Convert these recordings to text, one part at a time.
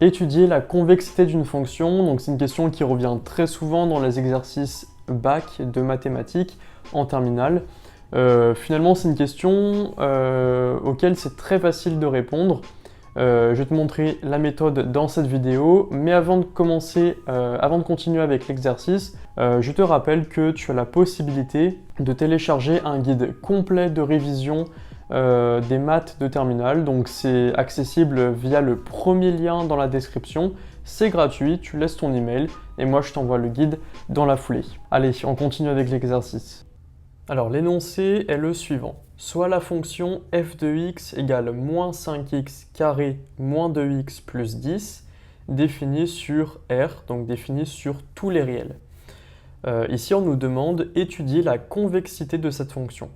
Étudier la convexité d'une fonction, donc c'est une question qui revient très souvent dans les exercices bac de mathématiques en terminale. Finalement, c'est une question auquel c'est très facile de répondre. Je vais te montrer la méthode dans cette vidéo, mais avant de continuer avec l'exercice, je te rappelle que tu as la possibilité de télécharger un guide complet de révision des maths de terminale. Donc c'est accessible via le premier lien dans la description. C'est gratuit, tu laisses ton email et moi je t'envoie le guide dans la foulée. Allez, on continue avec l'exercice. Alors l'énoncé est le suivant. Soit la fonction f de x égale moins 5x carré moins 2x plus 10 définie sur R, donc définie sur tous les réels. Ici on nous demande étudier la convexité de cette fonction.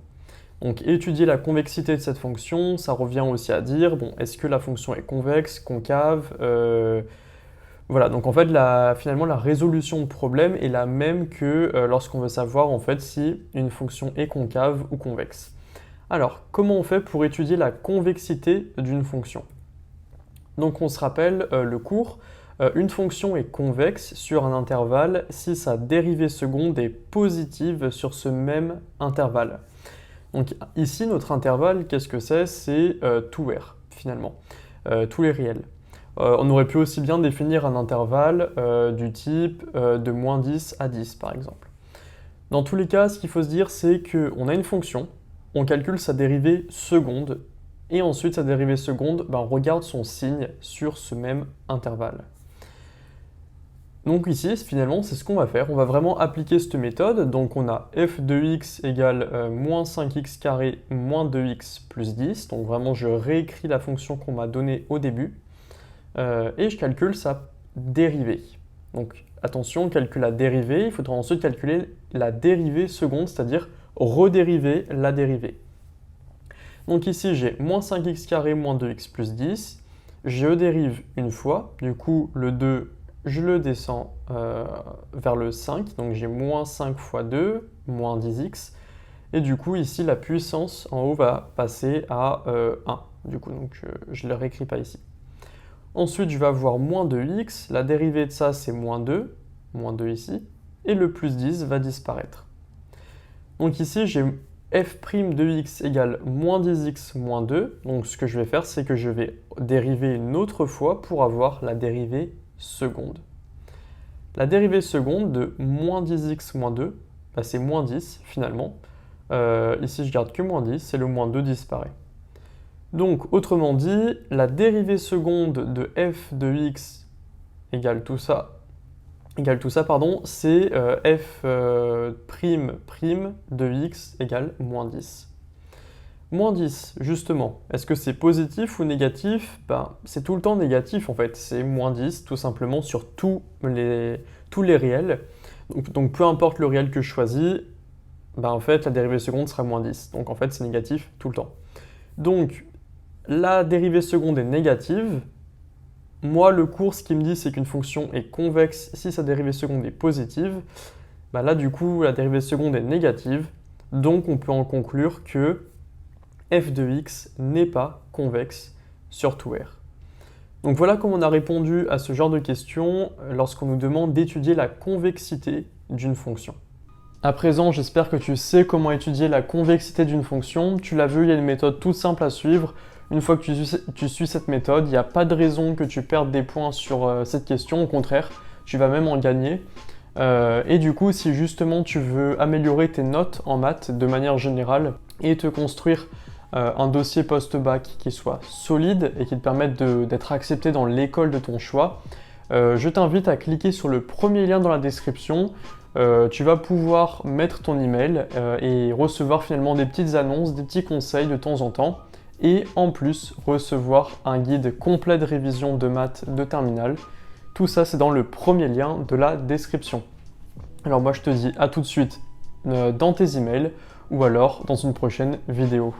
Donc étudier la convexité de cette fonction, ça revient aussi à dire, bon, est-ce que la fonction est convexe, concave Voilà, donc en fait, finalement, la résolution de problème est la même que lorsqu'on veut savoir en fait si une fonction est concave ou convexe. Alors, comment on fait pour étudier la convexité d'une fonction? Donc on se rappelle le cours, une fonction est convexe sur un intervalle si sa dérivée seconde est positive sur ce même intervalle. Donc ici, notre intervalle, qu'est-ce que c'est? C'est tout R, finalement, tous les réels. On aurait pu aussi bien définir un intervalle du type de moins 10 à 10, par exemple. Dans tous les cas, ce qu'il faut se dire, c'est qu'on a une fonction, on calcule sa dérivée seconde, et ensuite sa dérivée seconde, on regarde son signe sur ce même intervalle. Donc ici, finalement, c'est ce qu'on va faire. On va vraiment appliquer cette méthode. Donc on a f de x égale moins 5x carré moins 2x plus 10. Donc vraiment, je réécris la fonction qu'on m'a donnée au début. Et je calcule sa dérivée. Donc attention, on calcule la dérivée. Il faudra ensuite calculer la dérivée seconde, c'est-à-dire redériver la dérivée. Donc ici, j'ai moins 5x carré moins 2x plus 10. Je dérive une fois. Du coup, le 2... je le descends vers le 5, donc j'ai moins 5 fois 2, moins 10x. Et du coup, ici, la puissance en haut va passer à 1. Du coup, donc, je ne le réécris pas ici. Ensuite, je vais avoir moins 2x. La dérivée de ça, c'est moins 2 ici. Et le plus 10 va disparaître. Donc ici, j'ai f' de x égale moins 10x moins 2. Donc ce que je vais faire, c'est que je vais dériver une autre fois pour avoir la dérivée seconde. La dérivée seconde de moins 10x moins 2, c'est moins 10 finalement. Ici, je garde que moins 10 et le moins 2 disparaît. Donc, autrement dit, la dérivée seconde de f de x égale tout ça, c'est f' de x égale moins 10. Moins 10, justement, est-ce que c'est positif ou négatif? C'est tout le temps négatif en fait, c'est moins 10 tout simplement sur tous les réels. Donc peu importe le réel que je choisis, en fait la dérivée seconde sera moins 10. Donc en fait c'est négatif tout le temps. Donc la dérivée seconde est négative. Moi le cours ce qui me dit c'est qu'une fonction est convexe si sa dérivée seconde est positive. Là du coup la dérivée seconde est négative. Donc on peut en conclure que f de x n'est pas convexe sur tout R. Donc voilà comment on a répondu à ce genre de questions lorsqu'on nous demande d'étudier la convexité d'une fonction. À présent, j'espère que tu sais comment étudier la convexité d'une fonction. Tu l'as vu, il y a une méthode toute simple à suivre. Une fois que tu suis cette méthode, il n'y a pas de raison que tu perdes des points sur cette question. Au contraire, tu vas même en gagner. Et du coup, si justement tu veux améliorer tes notes en maths de manière générale et te construire un dossier post-bac qui soit solide et qui te permette d'être accepté dans l'école de ton choix, je t'invite à cliquer sur le premier lien dans la description. Tu vas pouvoir mettre ton email et recevoir finalement des petites annonces, des petits conseils de temps en temps et en plus recevoir un guide complet de révision de maths de terminale. Tout ça, c'est dans le premier lien de la description. Alors moi, je te dis à tout de suite dans tes emails ou alors dans une prochaine vidéo.